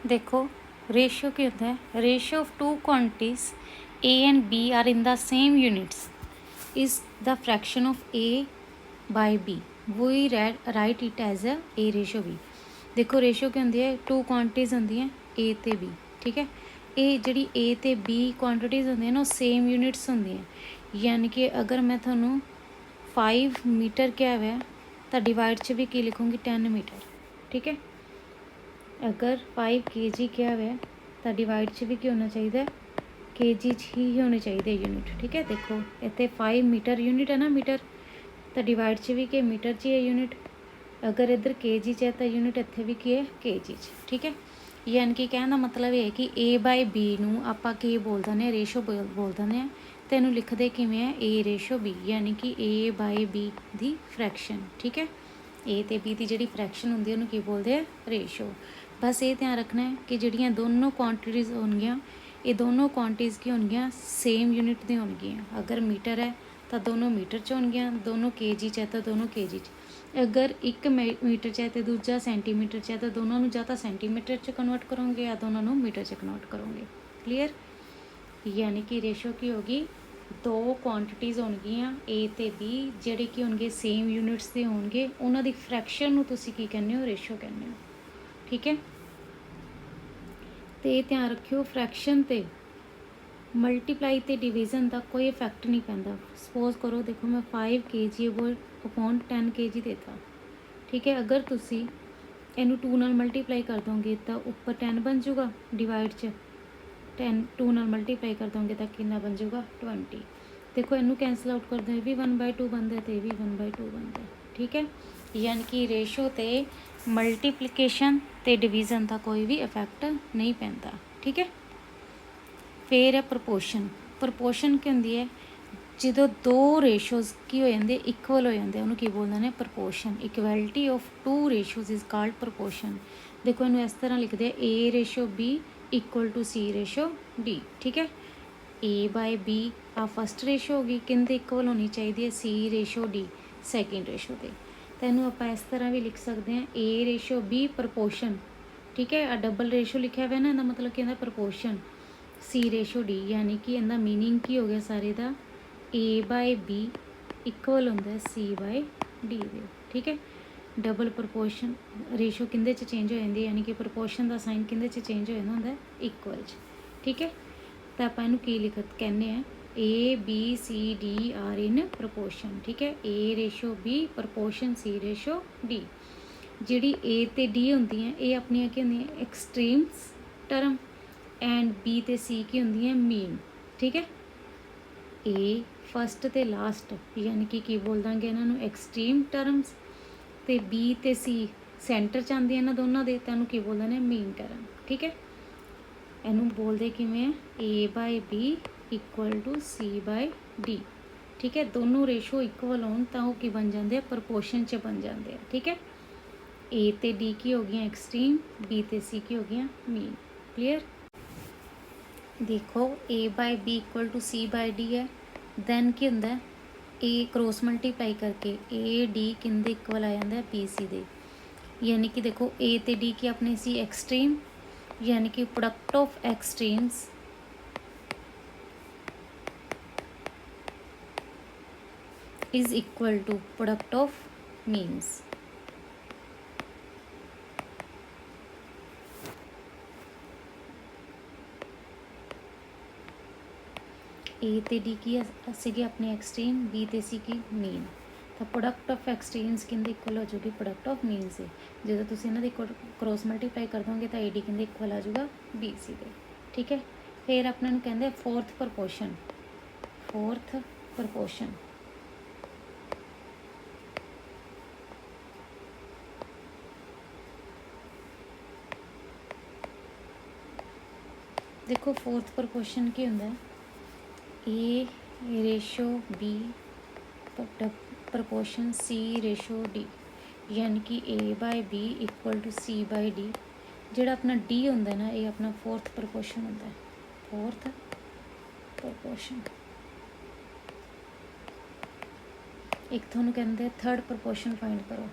देखो रेशियो क्या होता है, ratio of two quantities A and B are in the same units is the fraction of A by B, we write it as A ratio B. देखो ratio क्या होंदी है, two quantities होंदी हैं ए ते बी, ठीक है। ये जिहड़ी ए ते बी क्वांटिटीज होंदी ना सेम यूनिट्स होंदी हैं, यानी कि अगर मैं थोनों 5 मीटर क्या है तो डिवाइड च भी की लिखूँगी 10 मीटर, ठीक है। अगर 5 kg क्या है तो डिवाइड च भी की होना चाहिए kg ही होने चाहिए यूनिट, ठीक है। देखो इतने 5 मीटर यूनिट है ना, मीटर तो डिवाइड च भी के मीटर च है यूनिट, अगर इधर kg च है तो यूनिट इतने भी की है kg च, ठीक है। यानी कि कहने का मतलब ये है कि ए बाय बी नूं आपां की बोल दें रेशो बोल दें, तो इनू लिखते किवें है ए रेशो बी, यानी कि A by be the fraction, ठीक है। ए ते बी की जिहड़ी फ्रैक्शन होंदी है उन्होंने की बोलते हैं रेशो। बस ये ध्यान रखना है कि जिहड़ियां दोनों क्वांटिटीज़ होणगियां ये दोनों क्वांटिटीज़ की होणगियां सेम यूनिट दी होणगियां। अगर मीटर है तो दोनों मीटर च होणगियां, दोनों kg च है तो दोनों kg च, अगर एक मीटर च है तो दूजा सेंटीमीटर च है तो दोनों नूं जां तां सेंटीमीटर च कन्वर्ट करोगे या दोनों नूं मीटर च कन्वर्ट करोगे। क्लीयर, यानी कि रेशो की होगी दो क्वांटिटीज़ होणगियां ए ते बी जिहड़े कि होणगे सेम यूनिट्स दे होणगे, उन्हां दी फ्रैक्शन नूं तुसीं की कहंदे हो, रेशो कहंदे हो, ठीक है। तो ध्यान रखियो फ्रैक्शन ते मल्टीप्लाई ते डिवीजन का कोई इफैक्ट नहीं पैंदा। सपोज करो देखो मैं 5 kg अपॉन 10 kg देता, ठीक है। अगर तुसी इनू 2 नाल मल्टीप्लाई कर दोगे तो ऊपर 10 बन जूगा, डिवाइड च 10 2 नाल मल्टीप्लाई कर दोगे तो कितना बन जूगा 20। देखो इनू कैंसल आउट कर दो, ये भी 1/2 बनता है तो ये भी 1/2 बनता है, ठीक है। यानी कि रेशो ते मल्टीप्लीकेशन ते डिवीजन का कोई भी इफैक्ट नहीं पैंदा, ठीक है। फिर है प्रपोर्शन। प्रपोर्शन की होंदी है जो दो रेशोज़ की हो जाते इक्वल हो जाते उन्होंने की बोलते हैं proportion. Equality of two ratios is called proportion. देखो इन्हू इस तरह लिखते हैं A ratio B equal to C ratio D, ठीक है। ए बाय बी आ फस्ट रेशो होगी, किंदे इक्वल होनी चाहिए C ratio D second ratio के। तो इनू आप इस तरह भी लिख सकते हैं ए रेशो बी प्रपोर्शन, ठीक है। आ डबल रेशो लिखा हुआ ना, इसका मतलब कि प्रपोर्शन सी रेशो डी, यानी कि इनका मीनिंग की हो गया सारे का ए बाय बी इक्वल होंदा है सी बाय डी दे, ठीक है। डबल प्रपोर्शन रेशो किंदे च चेंज हो जाती है, यानी कि प्रपोर्शन का साइन किंदे च चेंज हो जाता होंदा है इक्वल च, ठीक है। तो आप इनू की लिखत कहने हैं A B C D are in proportion, ठीक है। A ratio B proportion C ratio D. जिहड़ी ए ते डी होंदी हैं ये अपनियां की होंदियां एक्सट्रीम्स टर्म एंड बी ते सी की होंदी है मीन, ठीक है। ए फस्ट ते लास्ट यानी कि बोल देंगे इन्होंने एक्सट्रीम टर्म्स, ते बी ते सी सेंटर च आंदी इन्होंने दोनों दे, तो की बोलते हैं मीन टर्म, ठीक है। इनू बोलते किवें A by B equal to C by D, ठीक है। दोनों रेशो इक्वल होन तो वो की बन जाते हैं प्रपोर्शन च बन जाते हैं, ठीक है। ए ते डी की हो गई एक्सट्रीम, बी ते सी की हो गई मीन। क्लियर, देखो A by B equal to C by D है, दैन की होंदा है ए क्रॉस मल्टीप्लाई करके ए डी किंदे इक्वल आ जाता है बी सी दे, यानी कि देखो ए ते डी की अपने सी एक्सट्रीम, यानी कि product of extremes is equal to product of means. A ते डी की सीगी अपनी एक्सट्रीम, बी ते सी की मीन, तो प्रोडक्ट ऑफ एक्सट्रीम्स किंदे इक्वल हो जाएगी प्रोडक्ट ऑफ मीन से। जो तुम इन्हों के क्रॉस मल्टीप्लाई कर दोगे तो ए डी किंदे इक्वल आ जाएगा बी सी के, ठीक है। फिर अपने कहते फोर्थ प्रपोर्शन। फोर्थ प्रपोर्शन देखो फोर्थ प्रपोर्शन की होंगे A ratio B proportion C ratio D, यानी कि A by B equal to C by D. जोड़ा अपना डी होंगे ना ये अपना फोर्थ प्रपोर्शन होंगे है, फोर्थ प्रपोर्शन। एक थोनों कहते थर्ड प्रपोर्शन फाइंड करो।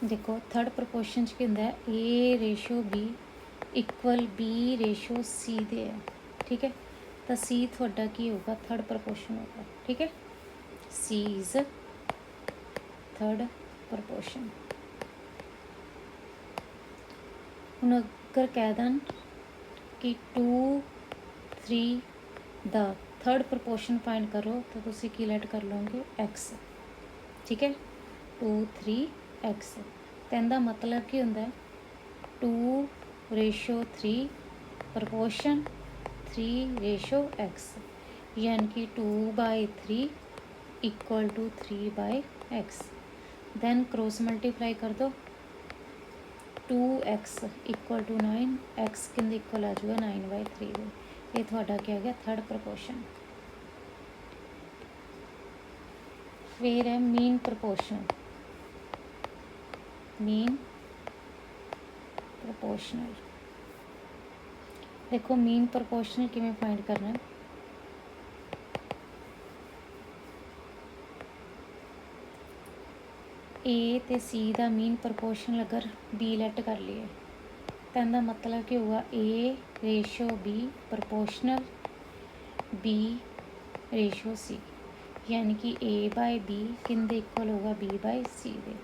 देखो थर्ड प्रपोर्शन च की होंदा है A ratio B equal B ratio C दे है, ठीक है। तो सी थोड़ा की होगा थर्ड प्रपोर्शन होगा, ठीक है। सी इज़ थर्ड प्रपोर्शन। हुण अगर कह दन कि 2 3 द थर्ड प्रपोर्शन फाइंड करो तो तुसी की लेट कर लोगे एक्स, ठीक है। 2 3 एक्स तो इहदा मतलब की होंदा है 2 रेशो 3 प्रपोर्शन 3 रेशो एक्स, यानी कि 2/3 equal to 3/x। Then cross multiply कर दो 2x इक्वल टू 9, एक्स किंदे इक्वल आ जाएगा 9/3 दे। ये थोड़ा क्या आ गया थर्ड प्रपोर्शन। फिर है मीन प्रपोर्शन, मीन प्रपोर्शनल। देखो मीन प्रपोर्शनल किमें फाइंड करना है, ए ते सी का मीन प्रपोर्शनल अगर बी लेट कर लिए तो इहदा मतलब कि होगा A ratio B proportional B ratio C, यानी कि A/B किंदे इक्वल होगा B/C दे।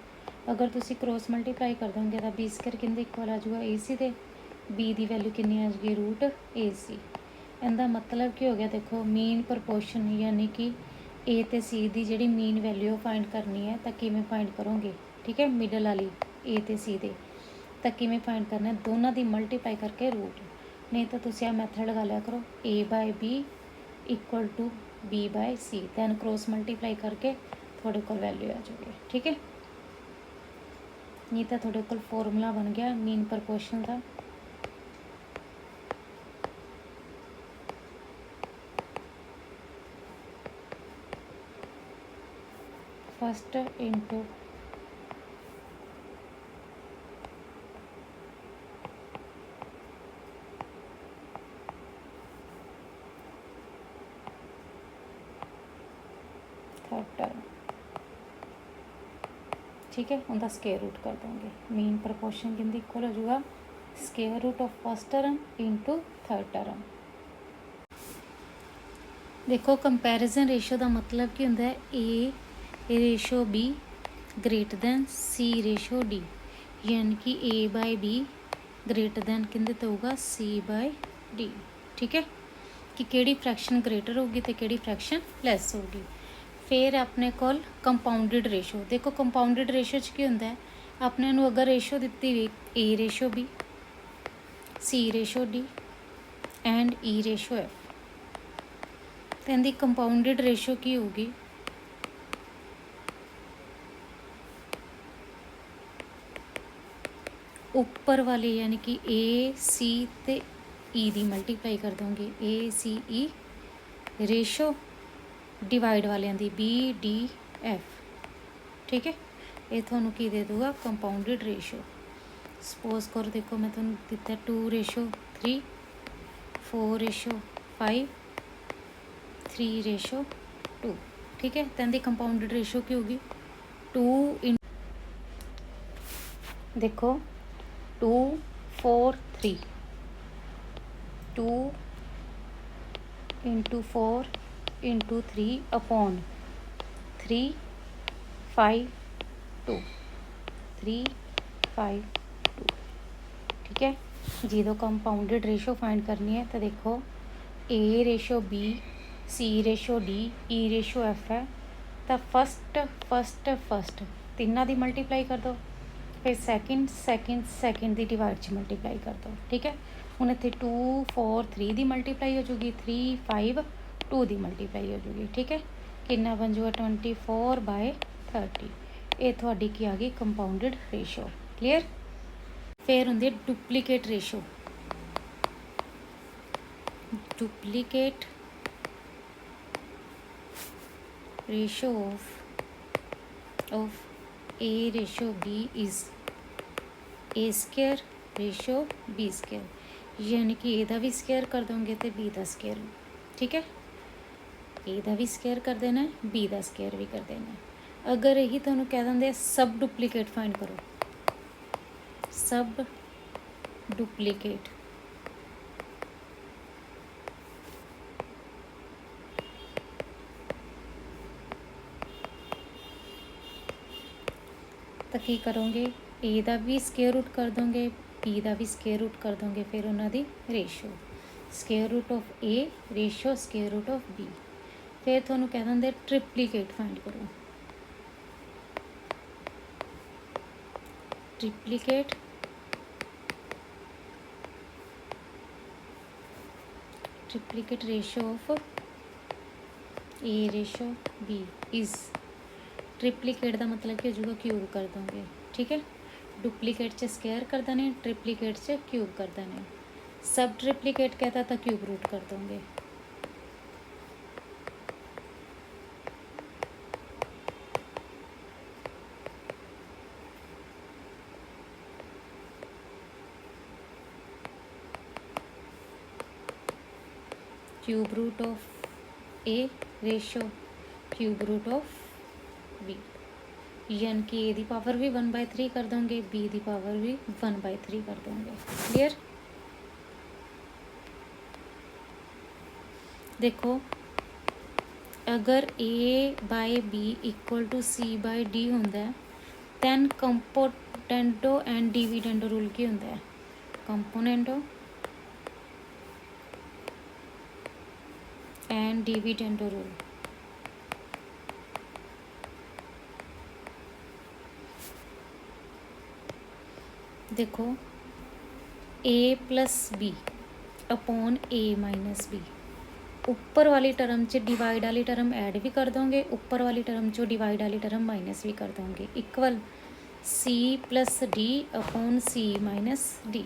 अगर तुसी क्रॉस मल्टीप्लाई कर दोगे तो B² किंदे इक्वल आ जाऊगा AC दे, B की वैल्यू कितनी आ जाएगी √AC। इहदा मतलब की हो गया देखो मीन प्रपोर्शन, यानी कि ए ते सी की जी मीन वैल्यू फाइंड करनी है तो किमें फाइंड करोगे, ठीक है। मिडल वाली ए ते सी दे तो किमें फाइंड करना है, दोनों की मल्टीप्लाई करके रूट, नहीं तो तुसी आ मैथड लगा लिया करो A/B equal to B/C, then cross multiply करके थोड़े को वैल्यू आ जाएगी, ठीक है। नहीं तो थोड़े को फॉर्मूला बन गया मीन प्रपोर्शन का। फर्स्ट इंटू थर्ड टर्म, ठीक है। उनका स्केयर रूट कर देंगे। मीन प्रपोर्शन किंदे इक्वल हो जाएगा square root of first term into third term. देखो कंपैरिजन रेशो का मतलब की होंदा है A ratio B greater than C ratio D, यानी कि A/B ग्रेटर दैन किंदे तो होगा C/D, ठीक है। कि केड़ी फ्रैक्शन ग्रेटर होगी तो केड़ी फ्रैक्शन लैस होगी। फिर अपने कोल कंपाउंडिड रेशो, देखो कंपाउंडिड रेशो च की होंदा है अपने नू अगर रेशो दिती हुई A ratio B C ratio D and E ratio F, तो इनकी कंपाउंडिड रेशो की होगी ऊपर वाले, यानी कि A C ते E दी मल्टीप्लाई कर दोगे ACE रेशो डिवाइड वाले दी BDF, ठीक है। ये थोनों की दे दूगा कंपाउंडिड रेशो। सपोज करो देखो मैं थोनों दिता 2:3 4:5 3:2, ठीक है। तो इनकी कंपाउंडिड रेशो की होगी 2 देखो 2 4 3 2 × 4 × 3 अपॉन 3 5 2 3 5 2, ठीक है। जो कंपाउंडिड रेशो फाइंड करनी है तो देखो A ratio B C ratio D E ratio F है, तो फस्ट तिना की मल्टीप्लाई कर दो, फिर सैकेंड की डिवाइड च मल्टीप्लाई कर दो, ठीक है। हुण इत्थे 2 4 3 की मल्टीप्लाई हो जाएगी, 3 5 2 की मल्टीप्लाई हो जाएगी, ठीक है। कितना बन जाएगा 24/30। ये थोड़ी की आ गई कंपाउंडिड रेशो, क्लीयर। फिर होंदी है duplicate ratio, duplicate ratio of A ratio B is A² ratio B², यानी कि ए का भी स्केयर कर दोगे तो B का स्केयर, ठीक है। ए का भी स्केयर कर देना है, B का स्केयर भी कर देना है। अगर यही तुहानूं कह देंगे सब डुप्लीकेट फाइंड करो सब डुप्लीकेट तो की करोगे ए का भी स्केयर रूट कर दोगे बी का भी स्केयर रूट कर दोगे फिर उन्होंने ratio square root of A ratio square root of B फिर थोनों कह देंगे ट्रिप्लीकेट फाइंड करो triplicate triplicate ratio of A ratio B is triplicate का मतलब कि हो जाएगा क्यूब कर दोगे ठीक है डुप्लीकेट च स्केयर कर देने ट्रिप्लीकेट च क्यूब कर देने सब ट्रिप्लीकेट कहता तो क्यूब रूट कर दोगे cube root of A ratio cube root of B यानी कि ए की पावर भी 1/3 कर दोगे बी की पावर भी 1/3 कर दोगे क्लियर देखो अगर A by B equal to C by D होंदा then componendo and dividendo rule की होंदा है कंपोनेंटो एंड डिविडेंडो रूल देखो A plus B upon A minus B ऊपर वाली टर्म च डिवाइड वाली टर्म ऐड भी कर दोगे ऊपर वाली टर्म चो डिवाइड वाली टर्म माइनस भी कर दोगे equal C plus D upon C minus D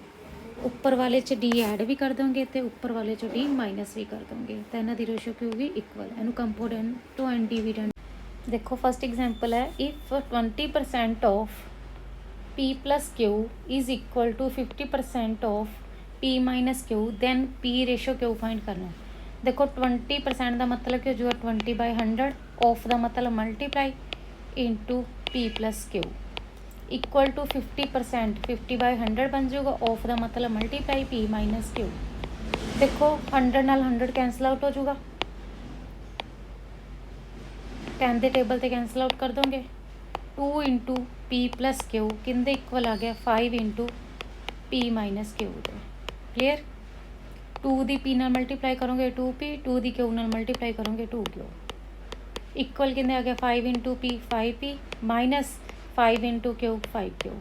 ऊपर वाले च डी ऐड भी कर दोगे तो ऊपर वाले चो डी माइनस भी कर दोगे तो इन्हों की रेशो की होगी इक्वल इनू कंपोनेंटो एंड डिविडेंड देखो फर्स्ट एग्जाम्पल है if 20% of P plus Q is equal to 50% of P minus Q then P ratio Q find करना देखो 20% का मतलब कि जो 20/100 ऑफ का मतलब multiply into P plus Q equal to 50% 50/100 बन जाएगा ऑफ का मतलब मल्टीप्लाई P माइनस Q देखो 100 नाल 100 कैंसल आउट हो जाएगा 10 के टेबल से कैंसल आउट कर दोगे 2 इंटू पी प्लस क्यू किंदे इक्वल आ गया 5 इंटू पी माइनस क्यू दे क्लियर 2 दी पी नाल मल्टीप्लाई करोगे 2p 2 दी क्यू नाल मल्टीप्लाई करोगे 2q इक्वल किंदे आ गया 5 into P 5p minus 5 into Q 5q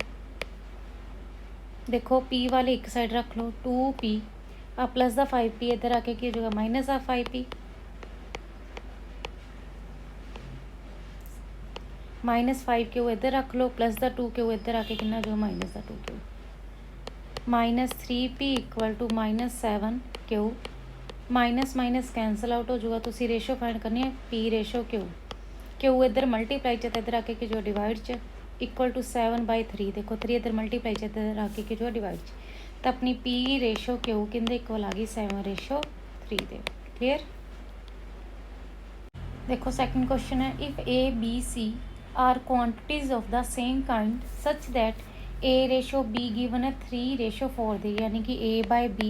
देखो p वाले एक साइड रख लो 2p uh plus the 5p इधर आके की हो जाएगा माइनस आ 5p -5q इधर रख लो प्लस द 2q इधर आके कितना जो minus the 2q -3p equal to -7q minus minus cancel out हो जाएगा तुसी रेशो फाइंड करनी है p रेशो q इधर मल्टीप्लाई च इधर आके कि जो डिवाइड च इक्वल टू 7/3 देखो 3 इधर मल्टीप्लाई च इधर आके कि जो डिवाइड च तो अपनी p रेशो q किंदे इक्वल आ गई 7/3 दे क्लियर देखो सेकंड क्वेश्चन है if a b c are quantities of the same kind such that a ratio b given है 3:4 दे यानी कि a by b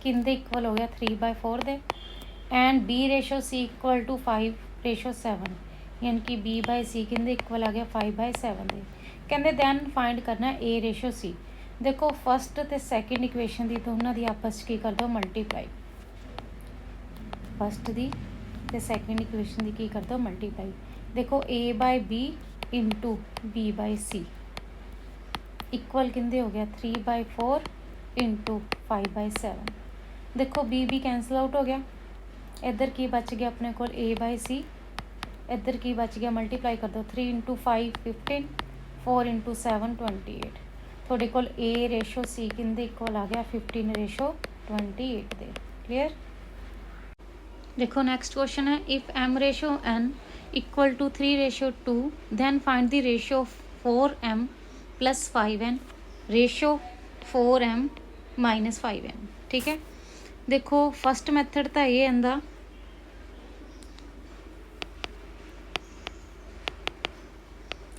किंदे इक्वल हो गया 3/4 दे and b ratio c equal to 5:7 यानी कि b by c किंदे इक्वल आ गया 5/7 दे कहते दैन फाइंड करना a रेशो c देखो फस्ट ते सैकेंड इक्वेशन की दोनों की आपस की कर दो मल्टीप्लाई फस्ट की ते सैकेंड इक्वेशन की कर दो मल्टीप्लाई देखो a by b into b by c equal किंदे हो गया 3/4 इंटू 5/7 देखो b भी कैंसल आउट हो गया इधर की बच गया अपने को a बाय c इधर की बच गया मल्टीप्लाई कर दो 3 इंटू 5 15 4 इंटू 7 28 थोड़े को a रेशो c किंदे इक्वल आ गया 15:28 दे क्लियर देखो नेक्स्ट क्वेश्चन है if m ratio n equal to 3:2 then find the ratio of 4m plus 5n ratio 4m minus 5n ठीक है देखो फस्ट मैथड तो ये आंदा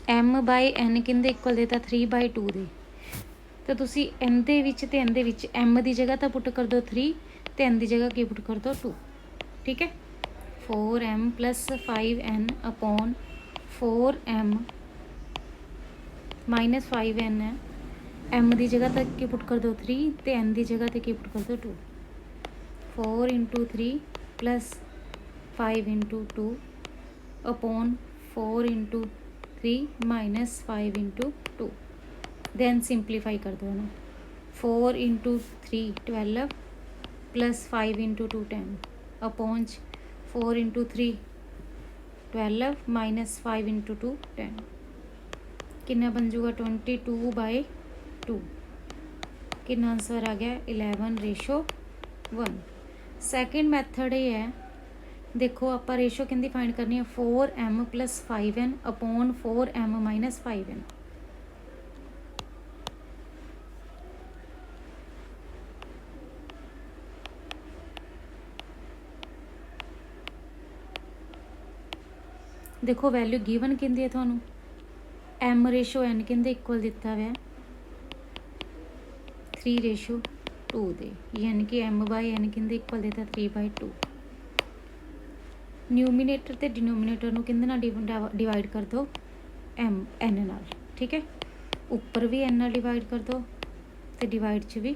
m/n किंदे इक्वल देता 3/2 दे तो तुसी n दे विच ते n दे विच m दी जगह तो पुट कर दो 3 ते n दी जगह की पुट कर दो 2। ठीक है, 4m plus 5n upon 4m minus 5n है, m दी जगह तक की पुट कर दो 3 ते n दी जगह तक की पुट कर दो 2। 4 into 3 plus 5 into 2 upon 4 into 3 minus 5 into 2। Then simplify कर दो ना, 4 into 3 12 plus 5 into 2 10 upon 4 into 3 12 minus 5 into 2 10। कितना बन जूगा 22/2। कितना आंसर आ गया 11:1। सैकेंड मैथड ये है, देखो आप रेशो किंदी फाइंड करनी है 4m plus 5n upon 4m minus 5n। देखो वैल्यू गिवन किंदी है थानू, m रेशो n किंदे इक्वल दिता हुआ 3:2 दे, यानी कि m/n किंदे इक्वल देता 3/2। न्यूमीनेटर ते डिनोमीनेटर नू किंदे नाल डिवाइड कर दो n नाल। ठीक है, उपर भी n नाल डिवाइड कर दो ते डिवाइड च भी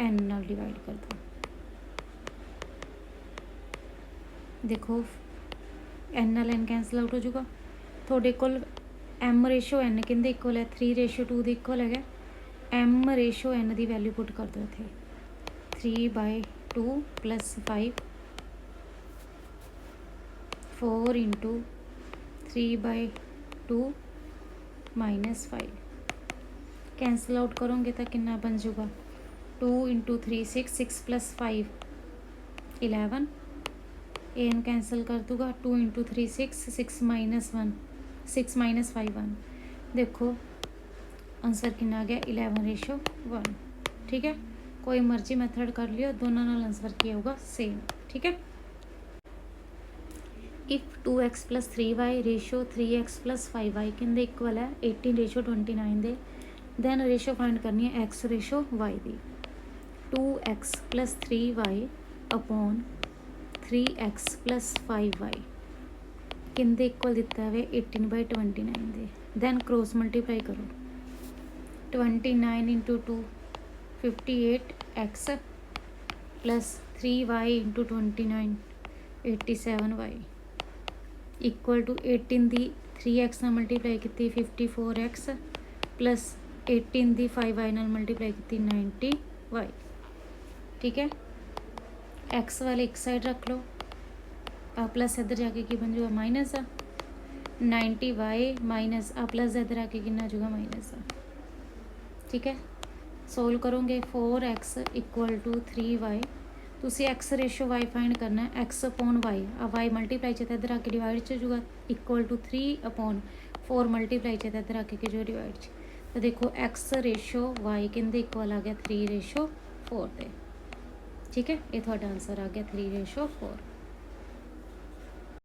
n नाल डिवाइड कर दो। देखो n नाल n कैंसल आउट हो जाऊगा, थोड़े कोल m रेशो n किंदे इक्वल है 3:2 दे इक्वल है। m रेशो n की वैल्यू पुट कर दो इत्थे 3/2 plus 5 4 into 3/2 minus 5। Cancel out करोगे तो कितना बन जाऊगा 2 इंटू 3 6 प्लस 5 11। एन कैंसल कर दूंगा 2 इंटू 3 6 माइनस 1 6 माइनस 5 1। देखो आंसर कितना आ गया 11:1। ठीक है, कोई मर्जी मेथड कर लियो, दोनों नाल आंसर किया होगा सेम। ठीक है, if 2x plus 3y ratio 3x plus 5y किंदे इक्वल है 18:29 दे, दैन रेशो फाइंड करनी है x रेशो y दी। 2x plus 3y upon 3x plus 5y किंदे इक्वल दिता है 18/29 दे, दैन क्रॉस मल्टीप्लाई करो 29 into 2 58x plus 3y into 29 87y equal to 18 दी 3x नाल मल्टीप्लाई की 54x प्लस 18 दी 5y नाल मल्टीप्लाई की 90y। ठीक है, x वाले एक साइड रख लो, आ प्लस इधर जाके की बन जाएगा माइनस आ 90y माइनस आ प्लस इधर आके कितना जाएगा माइनस आ। ठीक है, सोल्व करोगे 4x इक्वल टू 3y, तुसी x रेशो y फाइंड करना है x अपॉन y, आ y मल्टीप्लाई च इधर आके डिवाइड च जाऊगा इक्वल टू 3 अपॉन 4 मल्टीप्लाई च इधर आके के जो डिवाइड च। तो देखो x रेशो y किंदे इक्वल आ गया 3:4 दे। ठीक है, ये थोड़ा आंसर आ गया 3:4।